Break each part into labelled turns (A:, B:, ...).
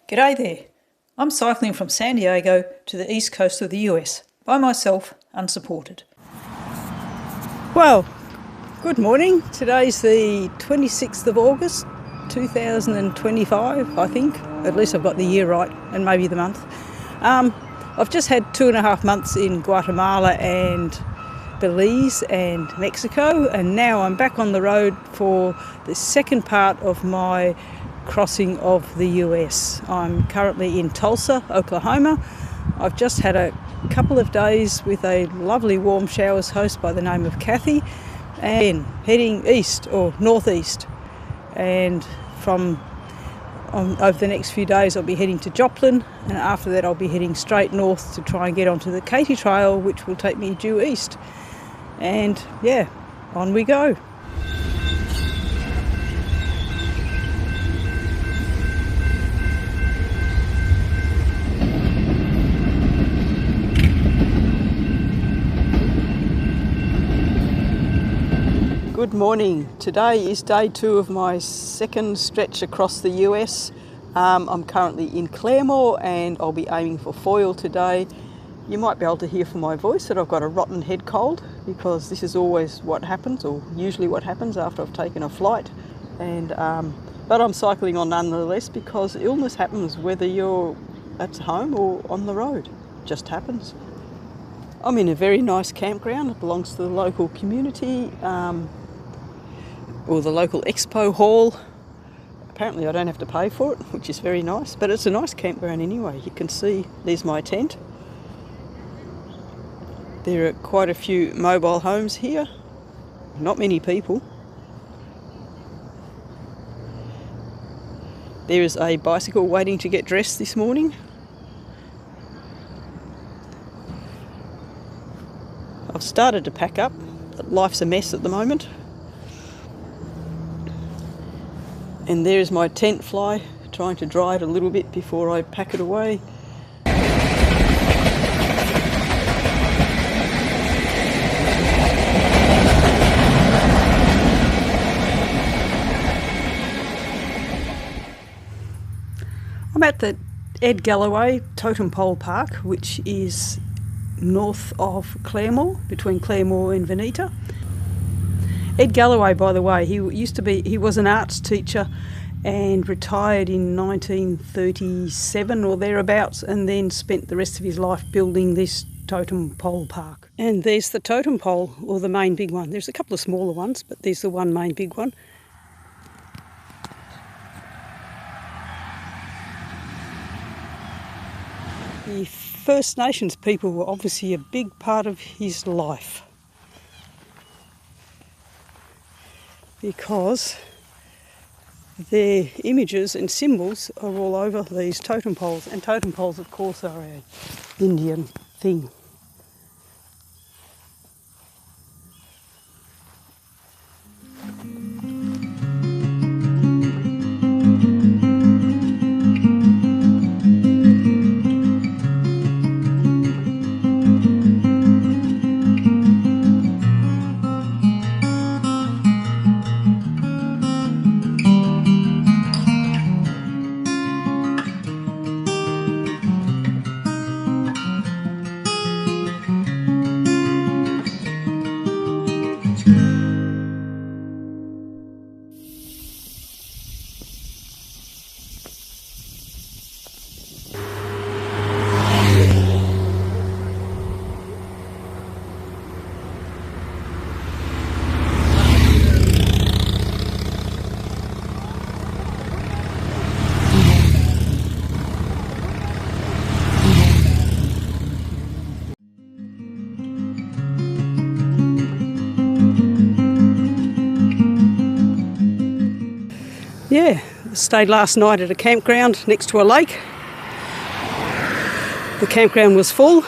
A: G'day there. I'm cycling from San Diego to the east coast of the US, by myself, unsupported. Well, good morning. Today's the 26th of August, 2025, I think. At least I've got the year right, and maybe the month. I've just had 2.5 months in Guatemala and Belize and Mexico, and now I'm back on the road for the second part of my crossing of the US. I'm currently in Tulsa, Oklahoma. I've just had a couple of days with a lovely warm showers host by the name of Kathy, and heading east or northeast, and over the next few days I'll be heading to Joplin, and after that I'll be heading straight north to try and get onto the Katy Trail, which will take me due east. And yeah, on we go. Good morning. Today is day 2 of my second stretch across the US. I'm currently in Claremore and I'll be aiming for Foyle today. You might be able to hear from my voice that I've got a rotten head cold, because this is always what happens, or usually what happens after I've taken a flight. But I'm cycling on nonetheless, because illness happens whether you're at home or on the road. It just happens. I'm in a very nice campground. It belongs to the local community. Or the local expo hall. Apparently I don't have to pay for it, which is very nice, but it's a nice campground anyway. You can see there's my tent. There are quite a few mobile homes here, not many people. There is a bicycle waiting to get dressed this morning. I've started to pack up, but life's a mess at the moment. And there's my tent fly, trying to dry it a little bit before I pack it away. I'm at the Ed Galloway Totem Pole Park, which is north of Claremore, between Claremore and Veneta. Ed Galloway, by the way, he was an arts teacher and retired in 1937 or thereabouts, and then spent the rest of his life building this totem pole park. And there's the totem pole, or the main big one. There's a couple of smaller ones, but there's the one main big one. The First Nations people were obviously a big part of his life, because their images and symbols are all over these totem poles. And totem poles, of course, are an Indian thing. Yeah, stayed last night at a campground next to a lake. The campground was full,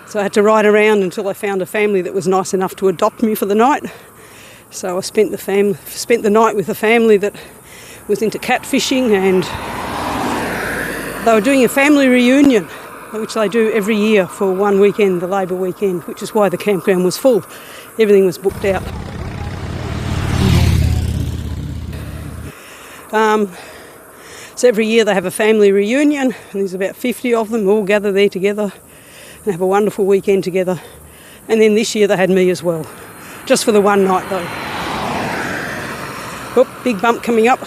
A: so I had to ride around until I found a family that was nice enough to adopt me for the night. So I spent the night with a family that was into catfishing, and they were doing a family reunion, which they do every year for one weekend, the Labour weekend, which is why the campground was full. Everything was booked out. So every year they have a family reunion, and there's about 50 of them all gather there together and have a wonderful weekend together. And then this year they had me as well, just for the one night though. Oh, big bump coming up.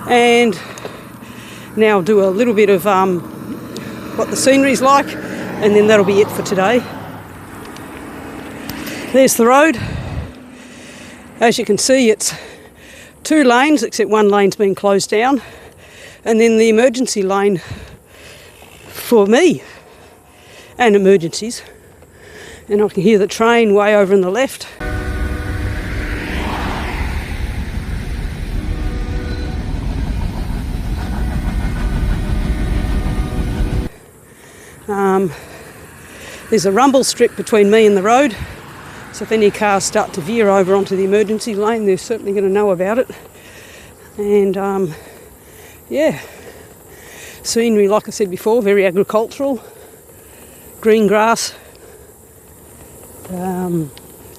A: And now I'll do a little bit of what the scenery's like, and then that'll be it for today. There's the road. As you can see, it's 2 lanes, except one lane's been closed down, and then the emergency lane for me and emergencies. And I can hear the train way over on the left. There's a rumble strip between me and the road, so if any cars start to veer over onto the emergency lane, they're certainly going to know about it. And yeah, scenery, like I said before, very agricultural, green grass,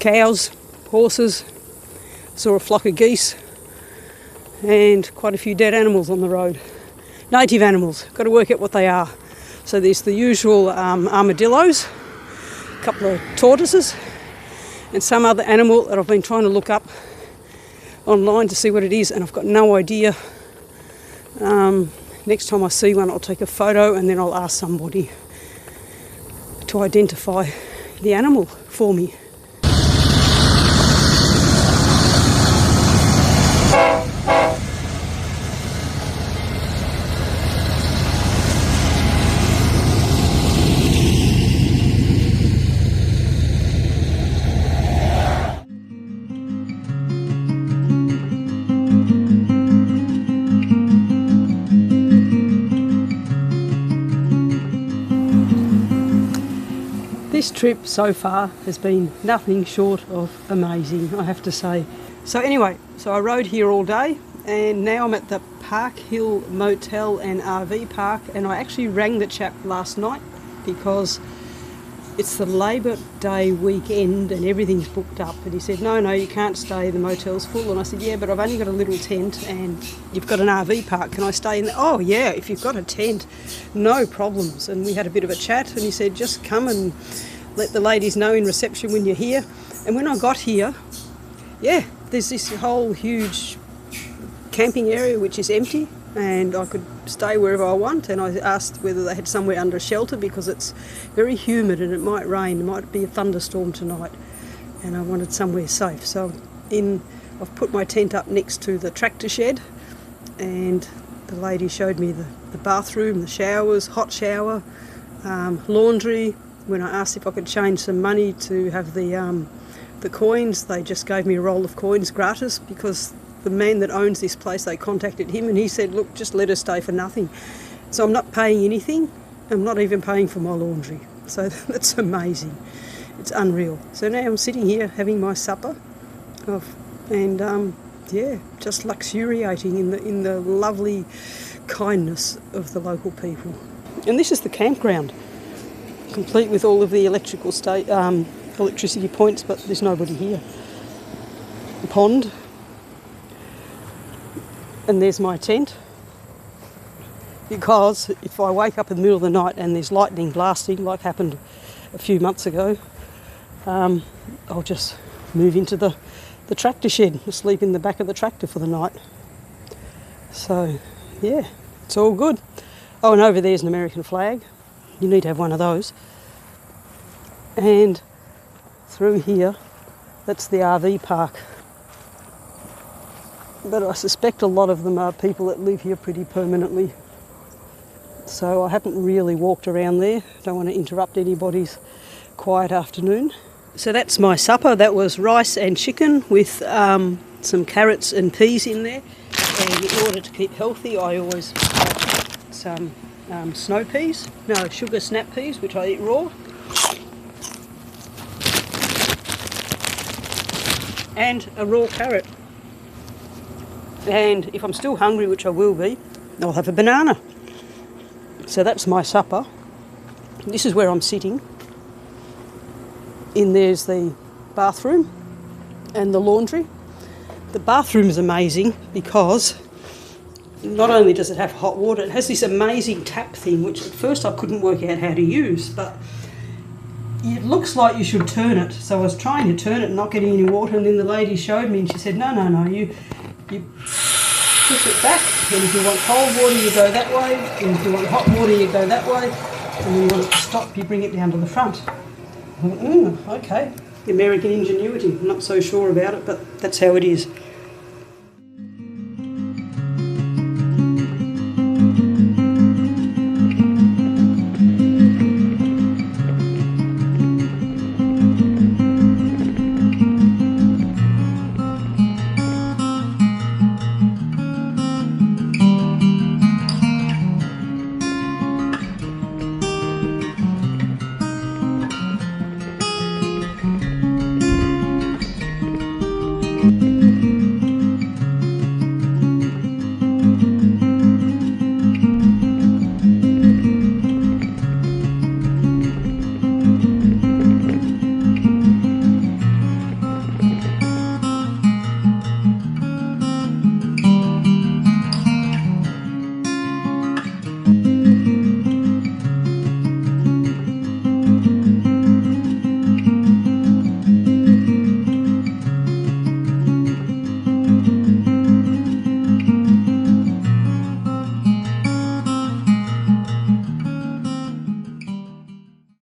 A: cows, horses, saw a flock of geese, and quite a few dead animals on the road. Native animals, got to work out what they are. So there's the usual armadillos, a couple of tortoises, and some other animal that I've been trying to look up online to see what it is, and I've got no idea. Next time I see one, I'll take a photo and then I'll ask somebody to identify the animal for me. This trip so far has been nothing short of amazing, I have to say. So anyway, I rode here all day, and now I'm at the Park Hill Motel and RV Park, and I actually rang the chap last night because it's the Labour Day weekend and everything's booked up, and he said, no, you can't stay, the motel's full. And I said, yeah, but I've only got a little tent and you've got an RV park, can I stay in there? Oh yeah, if you've got a tent, no problems. And we had a bit of a chat, and he said, just come and let the ladies know in reception when you're here. And when I got here, yeah, there's this whole huge camping area which is empty, and I could stay wherever I want. And I asked whether they had somewhere under a shelter because it's very humid and it might rain, there might be a thunderstorm tonight, and I wanted somewhere safe. So I've put my tent up next to the tractor shed, and the lady showed me the bathroom, the showers, hot shower, laundry. When I asked if I could change some money to have the coins, they just gave me a roll of coins gratis, because the man that owns this place, they contacted him and he said, look, just let her stay for nothing. So I'm not paying anything, I'm not even paying for my laundry. So that's amazing, it's unreal. So now I'm sitting here having my supper, and yeah, just luxuriating in the lovely kindness of the local people. And this is the campground, complete with all of the electricity points, but there's nobody here. The pond, and there's my tent, because if I wake up in the middle of the night and there's lightning blasting like happened a few months ago, I'll just move into the tractor shed and sleep in the back of the tractor for the night. So yeah, it's all good. Oh, and over there's an American flag. You need to have one of those. And through here, that's the RV park. But I suspect a lot of them are people that live here pretty permanently. So I haven't really walked around there. Don't want to interrupt anybody's quiet afternoon. So that's my supper. That was rice and chicken with some carrots and peas in there. And in order to keep healthy, I always add some sugar snap peas, which I eat raw. And a raw carrot. And if I'm still hungry, which I will be, I'll have a banana. So that's my supper. This is where I'm sitting. In there's the bathroom and the laundry. The bathroom is amazing because not only does it have hot water, it has this amazing tap thing, which at first I couldn't work out how to use, but it looks like you should turn it. So I was trying to turn it and not getting any water, and then the lady showed me and she said, no, you push it back, and if you want cold water you go that way, and if you want hot water you go that way, and when you want it to stop you bring it down to the front. I went, okay, American ingenuity. I'm not so sure about it, but that's how it is.